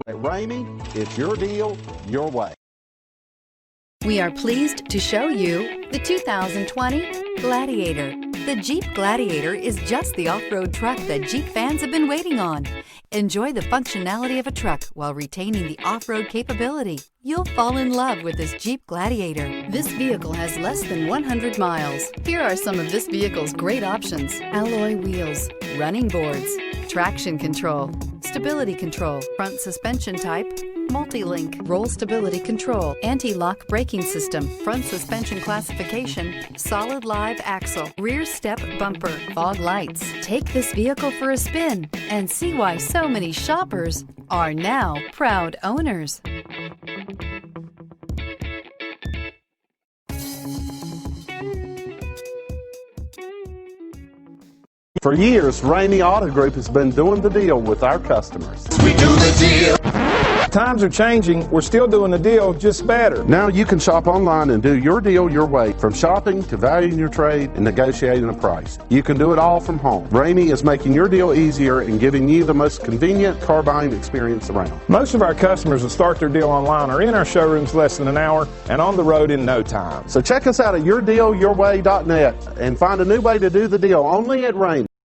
At Ramey, it's your deal, your way. We are pleased to show you the 2020 Gladiator. The Jeep Gladiator is just the off-road truck that Jeep fans have been waiting on. Enjoy the functionality of a truck while retaining the off-road capability. You'll fall in love with this Jeep Gladiator. This vehicle has less than 100 miles. Here are some of this vehicle's great options: alloy wheels, running boards, traction control, stability control, front suspension type, multi-link, roll stability control, anti-lock braking system, front suspension classification, solid live axle, rear step bumper, fog lights. Take this vehicle for a spin and see why so many shoppers are now proud owners. For years, Ramey Auto Group has been doing the deal with our customers. We do the deal. Times are changing. We're still doing the deal, just better. Now you can shop online and do your deal your way, from shopping to valuing your trade and negotiating a price. You can do it all from home. Ramey is making your deal easier and giving you the most convenient car buying experience around. Most of our customers that start their deal online are in our showrooms less than an hour and on the road in no time. So check us out at yourdealyourway.net and find a new way to do the deal only at Ramey.